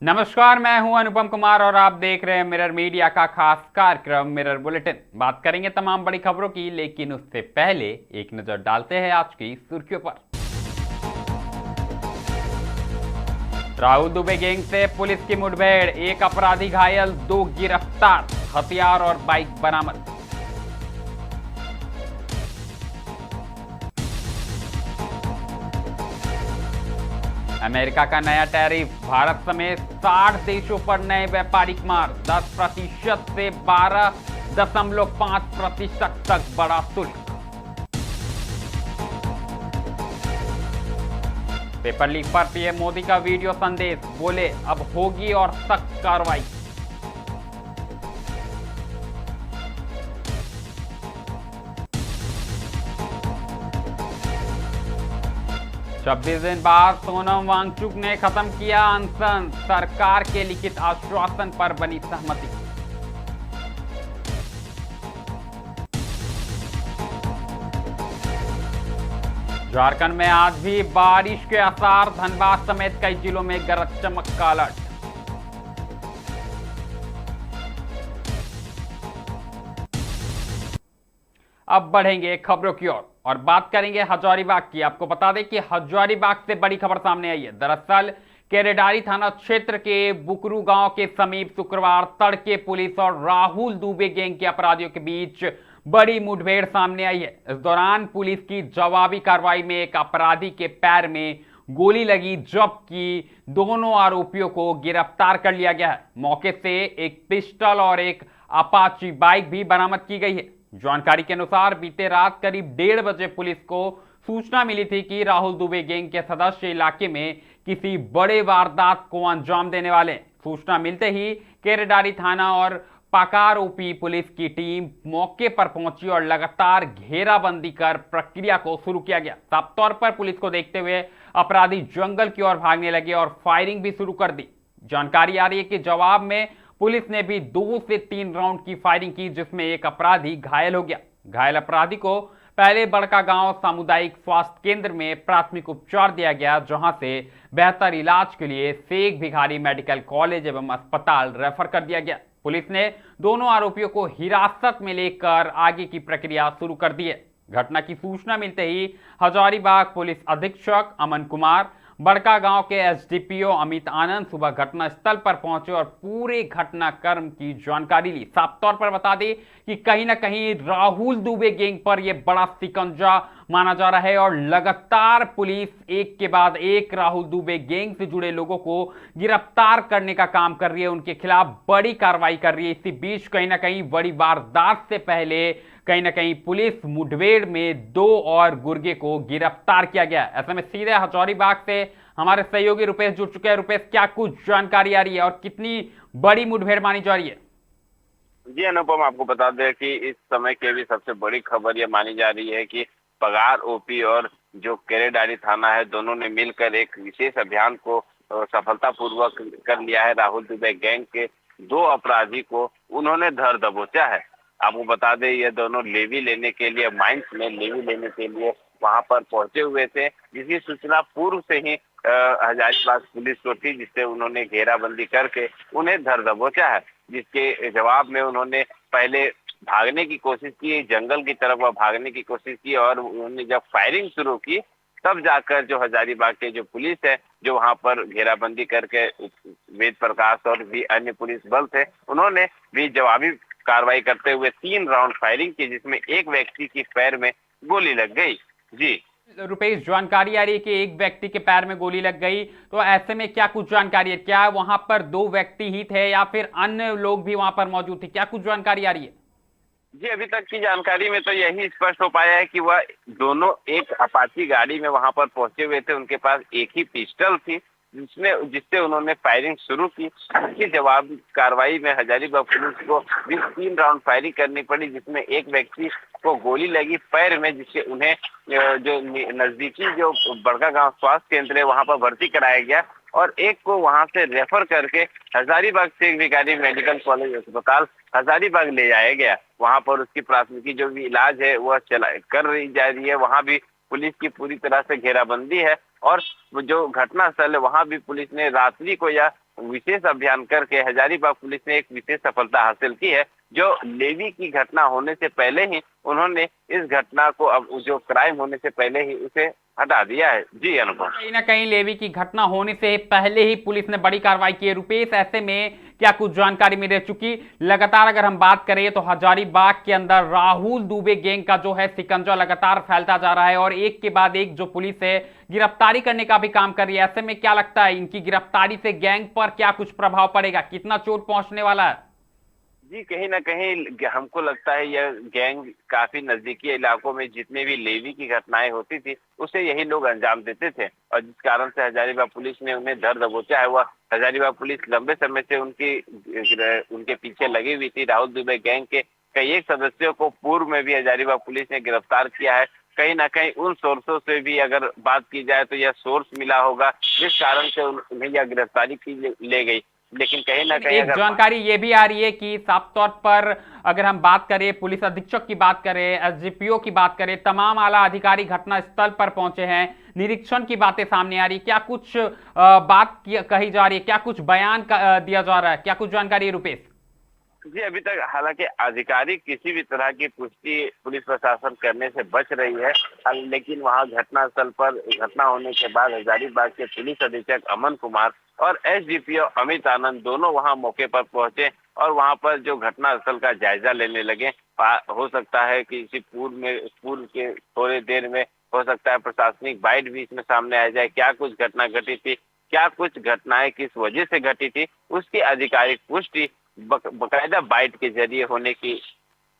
नमस्कार, मैं हूं अनुपम कुमार और आप देख रहे हैं मिरर मीडिया का खास कार्यक्रम मिरर बुलेटिन। बात करेंगे तमाम बड़ी खबरों की, लेकिन उससे पहले एक नजर डालते हैं आज की सुर्खियों पर। राहुल दुबे गैंग से पुलिस की मुठभेड़, एक अपराधी घायल, 2 गिरफ्तार, हथियार और बाइक बरामद। अमेरिका का नया टैरिफ, भारत समेत 60 देशों पर नए व्यापारिक मार, 10% से 12.5% तक बढ़ा शुल्क। पेपर लीक पर पीएम मोदी का वीडियो संदेश, बोले अब होगी और सख्त कार्रवाई। छब्बीस दिन बाद सोनम वांगचुक ने खत्म किया अनशन, सरकार के लिखित आश्वासन पर बनी सहमति। झारखंड में आज भी बारिश के आसार, धनबाद समेत कई जिलों में गरज चमक का अलर्ट। अब बढ़ेंगे खबरों की ओर और बात करेंगे हजारीबाग की। आपको बता दें कि हजारीबाग से बड़ी खबर सामने आई है। दरअसल केरेडारी थाना क्षेत्र के बुकरू गांव के समीप शुक्रवार तड़के पुलिस और राहुल दुबे गैंग के अपराधियों के बीच बड़ी मुठभेड़ सामने आई है। इस दौरान पुलिस की जवाबी कार्रवाई में एक अपराधी के पैर में गोली लगी, जबकि दोनों आरोपियों को गिरफ्तार कर लिया गया है। मौके से एक पिस्टल और एक अपाची बाइक भी बरामद की गई है। जानकारी के अनुसार बीते रात करीब 1:30 बजे पुलिस को सूचना मिली थी कि राहुल दुबे गैंग के सदस्य इलाके में किसी बड़े वारदात को अंजाम देने वाले हैं। सूचना मिलते ही केरेडारी थाना और पाकार ओपी पुलिस की टीम मौके पर पहुंची और लगातार घेराबंदी कर प्रक्रिया को शुरू किया गया। साफ तौर पर पुलिस को देखते हुए अपराधी जंगल की ओर भागने लगे और फायरिंग भी शुरू कर दी। जानकारी आ रही है कि जवाब में पुलिस ने भी 2 से 3 राउंड की फायरिंग की, जिसमें एक अपराधी घायल हो गया। घायल अपराधी को पहले बड़का गांव सामुदायिक स्वास्थ्य केंद्र में प्राथमिक उपचार दिया गया, जहां से बेहतर इलाज के लिए शेख भिखारी मेडिकल कॉलेज एवं अस्पताल रेफर कर दिया गया। पुलिस ने दोनों आरोपियों को हिरासत में लेकर आगे की प्रक्रिया शुरू कर दी है। घटना की सूचना मिलते ही हजारीबाग पुलिस अधीक्षक अमन कुमार, बड़का गांव के एसडीपीओ अमित आनंद सुबह घटनास्थल पर पहुंचे और पूरे घटनाक्रम की जानकारी ली। साफ तौर पर बता दें कि कहीं ना कहीं राहुल दुबे गैंग पर यह बड़ा शिकंजा माना जा रहा है और लगातार पुलिस एक के बाद एक राहुल दुबे गैंग से जुड़े लोगों को गिरफ्तार करने का काम कर रही है, उनके खिलाफ बड़ी कार्रवाई कर रही है। इसी बीच कहीं ना कहीं बड़ी वारदात से पहले कहीं ना कहीं पुलिस मुठभेड़ में 2 और गुर्गे को गिरफ्तार किया गया। ऐसे में सीधे हजारीबाग से हमारे सहयोगी रुपेश जुड़ चुके हैं। रुपेश, क्या कुछ जानकारी आ रही है और कितनी बड़ी मुठभेड़ मानी जा रही है? जी अनुपम, आपको बता दें कि इस समय की भी सबसे बड़ी खबर यह मानी जा रही है कि पगार ओपी और जो केरेडारी थाना है, दोनों ने मिलकर एक विशेष अभियान को सफलतापूर्वक कर लिया है। राहुल दुबे गैंग के 2 अपराधी को उन्होंने धर दबोचा है। आपको बता दें, ये दोनों लेवी लेने के लिए, माइंस में लेवी लेने के लिए वहां पर पहुंचे हुए थे, जिसकी सूचना पूर्व से ही हजारीबाग पुलिस को थी, जिससे उन्होंने घेराबंदी करके उन्हें धर दबोचा है। जिसके जवाब में उन्होंने पहले भागने की कोशिश की, जंगल की तरफ वह भागने की कोशिश की, और उन्होंने जब फायरिंग शुरू की तब जाकर जो हजारीबाग के जो पुलिस है, जो वहां पर घेराबंदी करके वेद प्रकाश और भी अन्य पुलिस बल थे, उन्होंने भी जवाबी कार्रवाई करते हुए 3 राउंड फायरिंग की, जिसमें एक व्यक्ति की पैर में गोली लग गई। जी रुपेश, जानकारी आ रही है कि एक व्यक्ति के पैर में गोली लग गई, तो ऐसे में क्या कुछ जानकारी है? क्या वहां पर 2 व्यक्ति ही थे या फिर अन्य लोग भी वहां पर मौजूद थे? क्या कुछ जानकारी आ रही है? जी, अभी तक की जानकारी में तो यही स्पष्ट हो पाया है कि वह दोनों एक अपाची गाड़ी में वहां पर पहुंचे हुए थे। उनके पास एक ही पिस्टल थी, जिससे उन्होंने फायरिंग शुरू की। इसकी जवाब कार्रवाई में हजारीबाग पुलिस को भी 3 राउंड फायरिंग करनी पड़ी, जिसमें एक व्यक्ति को गोली लगी पैर में, जिससे उन्हें जो नजदीकी जो बड़का गांव स्वास्थ्य केंद्र है वहां पर भर्ती कराया गया, और एक को वहां से रेफर करके हजारीबाग शेख भिखारी मेडिकल कॉलेज अस्पताल हजारीबाग ले जाया गया। वहां पर उसकी प्राथमिकी जो भी इलाज है वह कर रही जा रही है। वहां भी पुलिस की पूरी तरह से घेराबंदी है, और जो घटनास्थल है वहां भी पुलिस ने रात्रि को या विशेष अभियान करके हजारीबाग पुलिस ने एक विशेष सफलता हासिल की है। जो लेवी की घटना होने से पहले ही उन्होंने इस घटना को, अब जो क्राइम होने से पहले ही उसे हटा दिया है। जी अनुपम। कहीं ना कहीं लेवी की घटना होने से पहले ही पुलिस ने बड़ी कार्रवाई की है। रुपेश, ऐसे में क्या कुछ जानकारी मिल चुकी? लगातार अगर हम बात करें तो हजारीबाग के अंदर राहुल दुबे गैंग का जो है शिकंजा लगातार फैलता जा रहा है और एक के बाद एक जो पुलिस है गिरफ्तारी करने का भी काम कर रही है। ऐसे में क्या लगता है, इनकी गिरफ्तारी से गैंग पर क्या कुछ प्रभाव पड़ेगा? कितना चोट पहुंचने वाला है? जी, कहीं ना कहीं हमको लगता है यह गैंग काफी नजदीकी इलाकों में जितने भी लेवी की घटनाएं होती थी उसे यही लोग अंजाम देते थे, और जिस कारण से हजारीबाग पुलिस ने उन्हें धर दबोचा है। वह हजारीबाग पुलिस लंबे समय से उनके पीछे लगी हुई थी। राहुल दुबे गैंग के कई एक सदस्यों को पूर्व में भी हजारीबाग पुलिस ने गिरफ्तार किया है। कहीं ना कहीं उन सोर्सों से भी अगर बात की जाए तो यह सोर्स मिला होगा जिस कारण से उन्हें यह गिरफ्तारी की ले गई। लेकिन कहीं ना कहीं एक जानकारी ये भी आ रही है कि साफ तौर पर अगर हम बात करें, पुलिस अधीक्षक की बात करें, एसडीपीओ की बात करें, तमाम आला अधिकारी घटना स्थल पर पहुंचे हैं, निरीक्षण की बातें सामने आ रही, क्या कुछ बात कही जा रही है, क्या कुछ बयान दिया जा रहा है, क्या कुछ जानकारी है रुपेश? जी, अभी तक हालांकि आधिकारिक किसी भी तरह की पुष्टि पुलिस प्रशासन करने से बच रही है, लेकिन वहां घटनास्थल पर घटना होने के बाद हजारीबाग के पुलिस अधीक्षक अमन कुमार और एसडीपीओ अमित आनंद दोनों वहां मौके पर पहुंचे और वहां पर जो घटनास्थल का जायजा लेने लगे। हो सकता है कि इसी पूर्व के थोड़ी देर में हो सकता है प्रशासनिक बाइट भी इसमें सामने आ जाए। क्या कुछ घटना घटी थी, क्या कुछ घटनाएं किस वजह से घटी थी, उसकी आधिकारिक पुष्टि बकायदा बाइट के जरिए होने की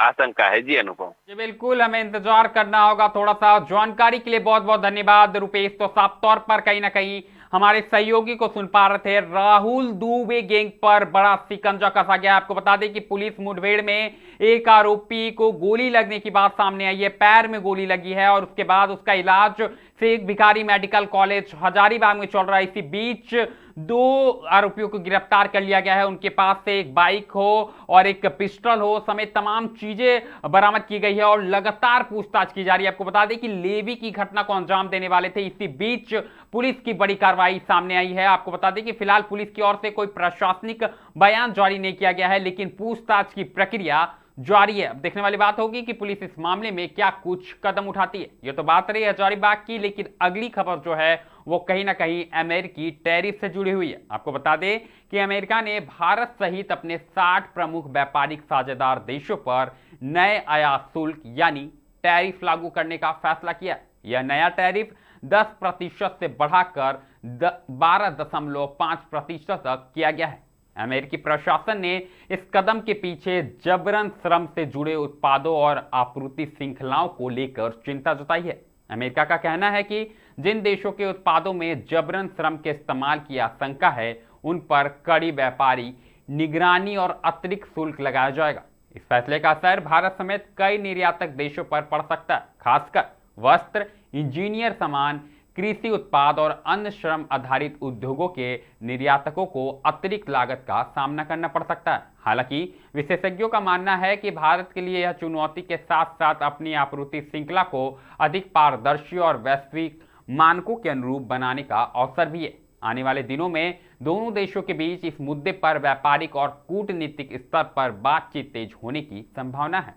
आशंका है। जी अनुपम। जी बिल्कुल, हमें इंतजार करना होगा थोड़ा सा। जानकारी के लिए बहुत बहुत धन्यवाद रुपेश। तो साफ तौर पर कहीं ना कहीं हमारे सहयोगी को सुन पा रहे थे, राहुल दुबे गैंग पर बड़ा शिकंजा कसा गया। आपको बता दें कि पुलिस मुठभेड़ में एक आरोपी को गोली लगने की बात सामने आई है, पैर में गोली लगी है और उसके बाद उसका इलाज शेख भिखारी मेडिकल कॉलेज हजारीबाग में चल रहा है। इसी बीच दो आरोपियों को गिरफ्तार कर लिया गया है। उनके पास से एक बाइक हो और एक पिस्टल हो समेत तमाम चीजें बरामद की गई है और लगातार पूछताछ की जा रही है। आपको बता दें कि लेवी की घटना को अंजाम देने वाले थे। इसी बीच पुलिस की बड़ी कार्रवाई सामने आई है। आपको बता दें कि फिलहाल पुलिस की ओर से कोई प्रशासनिक बयान जारी नहीं किया गया है, लेकिन पूछताछ की प्रक्रिया जारी है। अब देखने वाली बात होगी कि पुलिस इस मामले में क्या कुछ कदम उठाती है। यह तो बात रही हजारीबाग की, लेकिन अगली खबर जो है वो कहीं ना कहीं अमेरिकी टैरिफ से जुड़ी हुई है। आपको बता दें कि अमेरिका ने भारत सहित अपने 60 प्रमुख व्यापारिक साझेदार देशों पर नए आयात शुल्क यानी टैरिफ लागू करने का फैसला किया। यह नया टैरिफ 10% से बढ़ाकर 12.5% तक किया गया है। अमेरिकी प्रशासन ने इस कदम के पीछे जबरन श्रम से जुड़े उत्पादों और आपूर्ति श्रृंखलाओं को लेकर चिंता जताई है। अमेरिका का कहना है कि जिन देशों के उत्पादों में जबरन श्रम के इस्तेमाल की आशंका है उन पर कड़ी व्यापारी निगरानी और अतिरिक्त शुल्क लगाया जाएगा। इस फैसले का असर भारत समेत कई निर्यातक देशों पर पड़ सकता है, खासकर वस्त्र, इंजीनियर सामान, कृषि उत्पाद और अन्य श्रम आधारित उद्योगों के निर्यातकों को अतिरिक्त लागत का सामना करना पड़ सकता है। हालांकि विशेषज्ञों का मानना है कि भारत के लिए यह चुनौती के साथ साथ अपनी आपूर्ति श्रृंखला को अधिक पारदर्शी और वैश्विक मानकों के अनुरूप बनाने का अवसर भी है। आने वाले दिनों में दोनों देशों के बीच इस मुद्दे पर व्यापारिक और कूटनीतिक स्तर पर बातचीत तेज होने की संभावना है।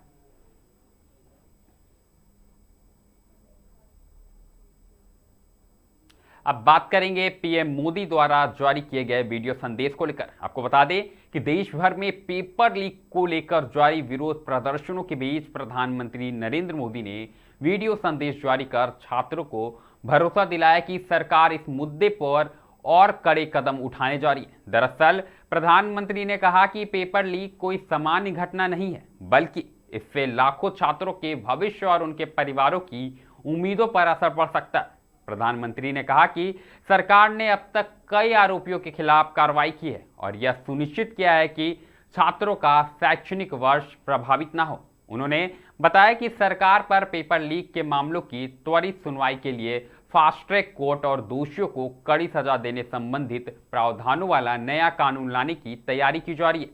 अब बात करेंगे पीएम मोदी द्वारा जारी किए गए वीडियो संदेश को लेकर। आपको बता दें कि देश भर में पेपर लीक को लेकर जारी विरोध प्रदर्शनों के बीच प्रधानमंत्री नरेंद्र मोदी ने वीडियो संदेश जारी कर छात्रों को भरोसा दिलाया कि सरकार इस मुद्दे पर और कड़े कदम उठाने जा रही है। दरअसल प्रधानमंत्री ने कहा कि पेपर लीक कोई सामान्य घटना नहीं है, बल्कि इससे लाखों छात्रों के भविष्य और उनके परिवारों की उम्मीदों पर असर पड़ सकता है। प्रधानमंत्री ने कहा कि सरकार ने अब तक कई आरोपियों के खिलाफ कार्रवाई की है और यह सुनिश्चित किया है कि छात्रों का शैक्षणिक वर्ष प्रभावित न हो। उन्होंने बताया कि सरकार पर पेपर लीक के मामलों की त्वरित सुनवाई के लिए फास्ट ट्रैक कोर्ट और दोषियों को कड़ी सजा देने संबंधित प्रावधानों वाला नया कानून लाने की तैयारी की जा रही है।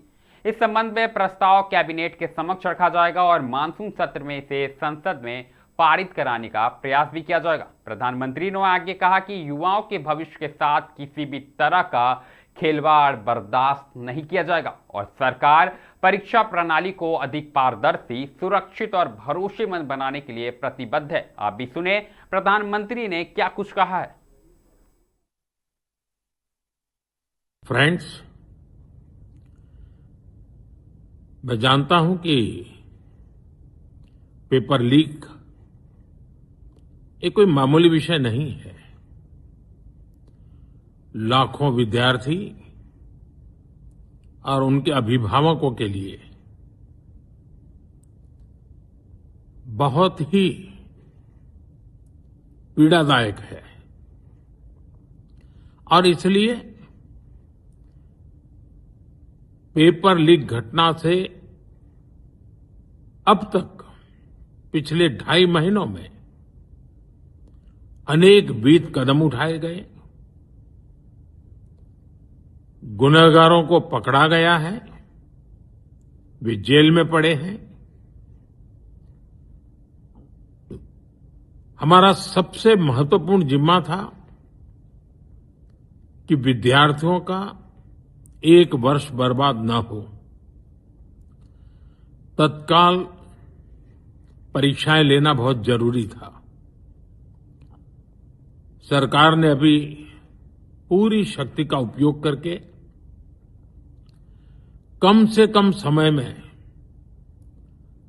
इस संबंध में प्रस्ताव कैबिनेट के समक्ष रखा जाएगा और मानसून सत्र में इसे संसद में पारित कराने का प्रयास भी किया जाएगा। प्रधानमंत्री ने आगे कहा कि युवाओं के भविष्य के साथ किसी भी तरह का खिलवाड़ बर्दाश्त नहीं किया जाएगा और सरकार परीक्षा प्रणाली को अधिक पारदर्शी, सुरक्षित और भरोसेमंद बनाने के लिए प्रतिबद्ध है। आप भी सुने प्रधानमंत्री ने क्या कुछ कहा है। फ्रेंड्स, मैं जानता हूं कि पेपर लीक ये कोई मामूली विषय नहीं है। लाखों विद्यार्थी और उनके अभिभावकों के लिए बहुत ही पीड़ादायक है और इसलिए पेपर लीक घटना से अब तक पिछले 2.5 महीनों में अनेक विध कदम उठाए गए, गुनहगारों को पकड़ा गया है, वे जेल में पड़े हैं। हमारा सबसे महत्वपूर्ण जिम्मा था कि विद्यार्थियों का 1 वर्ष बर्बाद न हो। तत्काल परीक्षाएं लेना बहुत जरूरी था। सरकार ने अभी पूरी शक्ति का उपयोग करके कम से कम समय में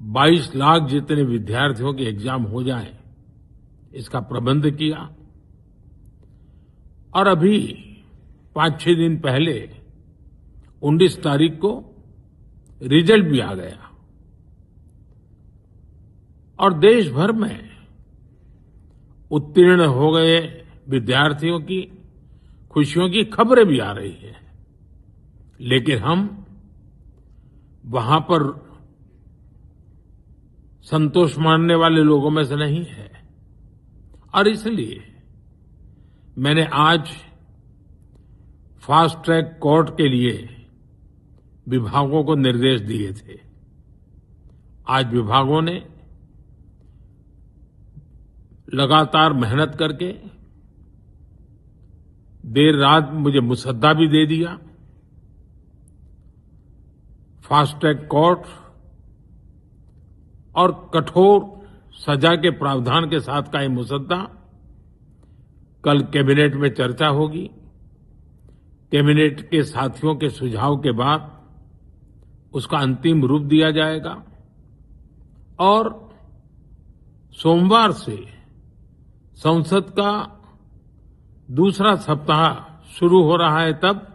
22 लाख जितने विद्यार्थियों के एग्जाम हो जाए, इसका प्रबंध किया और अभी 5-6 दिन पहले 19 तारीख को रिजल्ट भी आ गया और देश भर में उत्तीर्ण हो गए विद्यार्थियों की खुशियों की खबरें भी आ रही हैं। लेकिन हम वहां पर संतोष मानने वाले लोगों में से नहीं है और इसलिए मैंने आज फास्ट ट्रैक कोर्ट के लिए विभागों को निर्देश दिए थे। आज विभागों ने लगातार मेहनत करके देर रात मुझे मुसद्दा भी दे दिया। फास्ट ट्रैक कोर्ट और कठोर सजा के प्रावधान के साथ का ये मुसद्दा कल कैबिनेट में चर्चा होगी। कैबिनेट के साथियों के सुझाव के बाद उसका अंतिम रूप दिया जाएगा और सोमवार से संसद का दूसरा सप्ताह शुरू हो रहा है। तब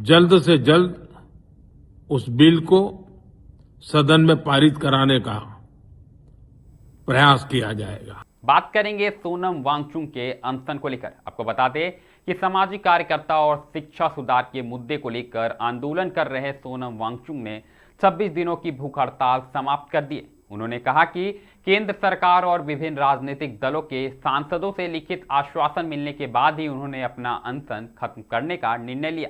जल्द से जल्द उस बिल को सदन में पारित कराने का प्रयास किया जाएगा। बात करेंगे सोनम वांगचुक के अनशन को लेकर। आपको बता दें कि सामाजिक कार्यकर्ता और शिक्षा सुधार के मुद्दे को लेकर आंदोलन कर रहे सोनम वांगचुक ने 26 दिनों की भूख हड़ताल समाप्त कर दी। उन्होंने कहा कि केंद्र सरकार और विभिन्न राजनीतिक दलों के सांसदों से लिखित आश्वासन मिलने के बाद ही उन्होंने अपना अनशन खत्म करने का निर्णय लिया।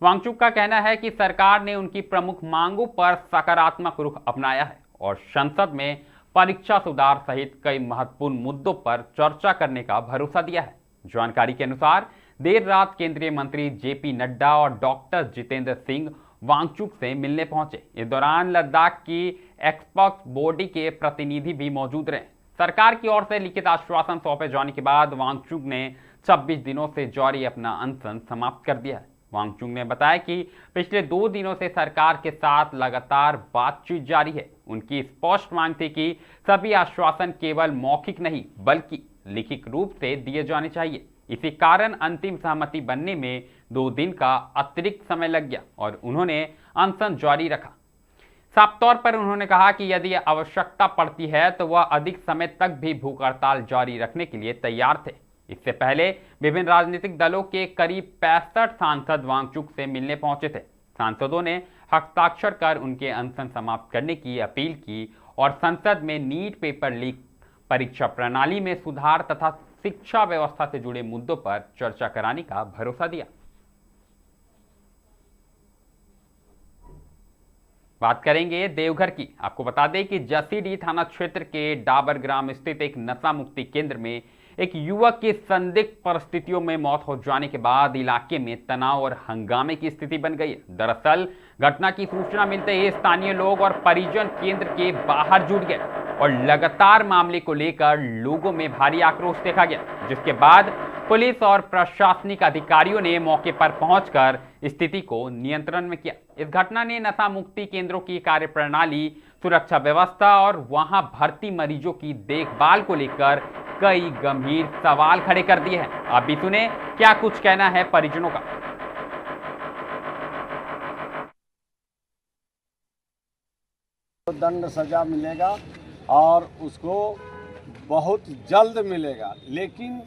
वांगचुक का कहना है कि सरकार ने उनकी प्रमुख मांगों पर सकारात्मक रुख अपनाया है और संसद में परीक्षा सुधार सहित कई महत्वपूर्ण मुद्दों पर चर्चा करने का भरोसा दिया है। जानकारी के अनुसार देर रात केंद्रीय मंत्री जेपी नड्डा और डॉक्टर जितेंद्र सिंह वांगचुक से मिलने पहुंचे। इस दौरान लद्दाख की एक्सपर्ट बॉडी के प्रतिनिधि भी मौजूद रहे। सरकार की ओर से लिखित आश्वासन सौंपे जाने के बाद वांगचुक ने 26 दिनों से जारी अपना अनशन समाप्त कर दिया है। वांगचुक ने बताया कि पिछले 2 दिनों से सरकार के साथ लगातार बातचीत जारी है। उनकी स्पष्ट मांग थी कि सभी आश्वासन केवल मौखिक नहीं बल्कि लिखित रूप से दिए जाने चाहिए। इसी कारण अंतिम सहमति बनने में 2 दिन का अतिरिक्त समय लग गया और उन्होंने अनशन जारी रखा। साफ तौर पर उन्होंने कहा कि यदि आवश्यकता पड़ती है तो वह अधिक समय तक भी भूख हड़ताल जारी रखने के लिए तैयार थे। इससे पहले विभिन्न राजनीतिक दलों के करीब 65 सांसद वांगचुक से मिलने पहुंचे थे। सांसदों ने हस्ताक्षर कर उनके अनशन समाप्त करने की अपील की और संसद में नीट पेपर लीक, परीक्षा प्रणाली में सुधार तथा शिक्षा व्यवस्था से जुड़े मुद्दों पर चर्चा कराने का भरोसा दिया। बात करेंगे देवघर की। आपको बता दें कि जसीडीह थाना क्षेत्र के डाबर ग्राम स्थित एक नशा मुक्ति केंद्र में एक युवक की संदिग्ध परिस्थितियों में मौत हो जाने के बाद इलाके में तनाव और हंगामे की स्थिति बन गई है। दरअसल घटना की सूचना मिलते ही स्थानीय लोग और परिजन केंद्र के बाहर जुट गए और लगातार मामले को लेकर लोगों में भारी आक्रोश देखा गया, जिसके बाद पुलिस और प्रशासनिक अधिकारियों ने मौके पर पहुंचकर स्थिति को नियंत्रण में किया। इस घटना ने नशा मुक्ति केंद्रों की कार्यप्रणाली, सुरक्षा व्यवस्था और वहां भर्ती मरीजों की देखभाल को लेकर कई गंभीर सवाल खड़े कर दिए हैं। आप भी सुने क्या कुछ कहना है परिजनों का। दंड सजा मिलेगा और उसको बहुत जल्द मिलेगा, लेकिन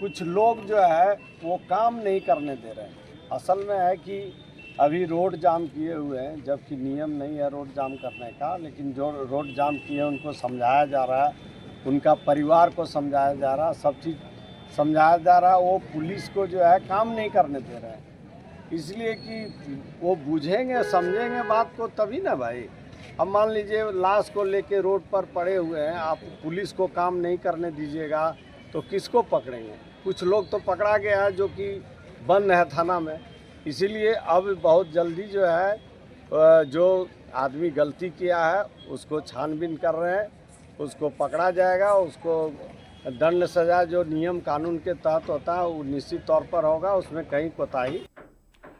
कुछ लोग जो है वो काम नहीं करने दे रहे हैं। असल में है कि अभी रोड जाम किए हुए हैं, जबकि नियम नहीं है रोड जाम करने का, लेकिन जो रोड जाम किए उनको समझाया जा रहा है, उनका परिवार को समझाया जा रहा है, सब चीज़ समझाया जा रहा है। वो पुलिस को जो है काम नहीं करने दे रहे हैं, इसलिए कि वो बुझेंगे समझेंगे बात को तभी ना भाई। अब मान लीजिए लाश को लेके रोड पर पड़े हुए हैं, आप पुलिस को काम नहीं करने दीजिएगा तो किसको पकड़ेंगे। कुछ लोग तो पकड़ा गया है जो कि बंद है थाना में, इसीलिए अब बहुत जल्दी जो है जो आदमी गलती किया है उसको छानबीन कर रहे हैं, उसको पकड़ा जाएगा, उसको दंड सजा जो नियम कानून के तहत होता है वो निश्चित तौर पर होगा, उसमें कहीं कोताही।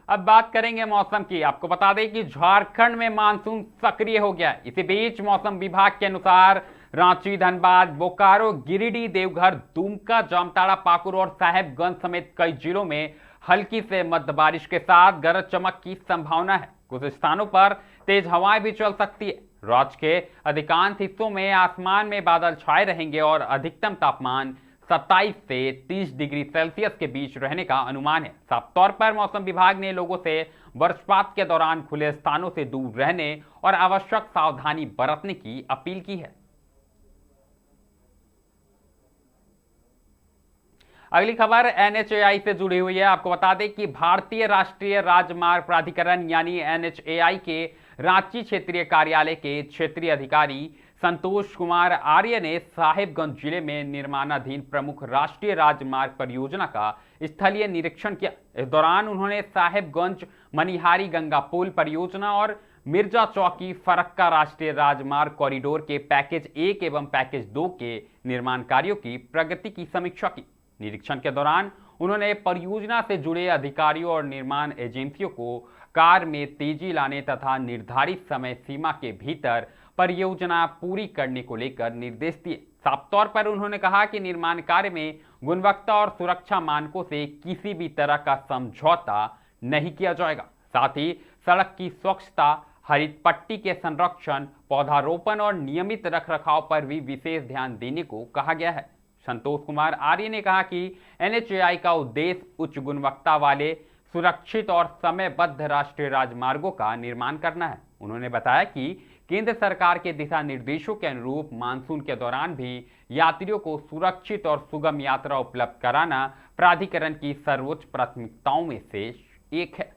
अब बात करेंगे मौसम की। आपको बता दें कि झारखंड में मानसून सक्रिय हो गया है। इसी बीच मौसम विभाग के अनुसार रांची, धनबाद, बोकारो, गिरिडीह, देवघर, दुमका, जामताड़ा, पाकुड़ और साहेबगंज समेत कई जिलों में हल्की से मध्य बारिश के साथ गरज चमक की संभावना है। कुछ स्थानों पर तेज हवाएं भी चल सकती है। राज्य के अधिकांश हिस्सों में आसमान में बादल छाए रहेंगे और अधिकतम तापमान 27 से 30 डिग्री सेल्सियस के बीच रहने का अनुमान है। साफ तौर पर मौसम विभाग ने लोगों से वर्षपात के दौरान खुले स्थानों से दूर रहने और आवश्यक सावधानी बरतने की अपील की है। अगली खबर NHAI से जुड़ी हुई है। आपको बता दें कि भारतीय राष्ट्रीय राजमार्ग प्राधिकरण यानी NHAI के रांची क्षेत्रीय कार्यालय के क्षेत्रीय अधिकारी संतोष कुमार आर्य ने साहिबगंज जिले में निर्माणाधीन प्रमुख राष्ट्रीय राजमार्ग परियोजना का स्थलीय निरीक्षण किया। इस दौरान उन्होंने साहिबगंज मनिहारी गंगा पुल परियोजना और मिर्जा चौकी फरक्का राष्ट्रीय राजमार्ग कॉरिडोर के पैकेज 1 एवं पैकेज 2 के निर्माण कार्यों की प्रगति की समीक्षा की। निरीक्षण के दौरान उन्होंने परियोजना से जुड़े अधिकारियों और निर्माण एजेंसियों को कार्य में तेजी लाने तथा निर्धारित समय सीमा के भीतर परियोजना पूरी करने को लेकर निर्देश दिए। साफ तौर पर उन्होंने कहा कि निर्माण कार्य में गुणवत्ता और सुरक्षा मानकों से किसी भी तरह का समझौता नहीं किया जाएगा। साथ ही सड़क की स्वच्छता, हरित पट्टी के संरक्षण, पौधारोपण और नियमित रखरखाव पर भी विशेष ध्यान देने को कहा गया है। संतोष कुमार आर्य ने कहा कि NHAI का उद्देश्य उच्च गुणवत्ता वाले, सुरक्षित और समयबद्ध राष्ट्रीय राजमार्गों का निर्माण करना है। उन्होंने बताया कि केंद्र सरकार के दिशा निर्देशों के अनुरूप मानसून के दौरान भी यात्रियों को सुरक्षित और सुगम यात्रा उपलब्ध कराना प्राधिकरण की सर्वोच्च प्राथमिकताओं में से एक है।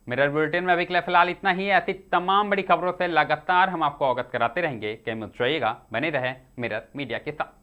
मिरर बुलेटिन में अभी के लिए फिलहाल इतना ही। ऐसी तमाम बड़ी खबरों से लगातार हम आपको अवगत कराते रहेंगे। बने रहे मिरर मीडिया के साथ।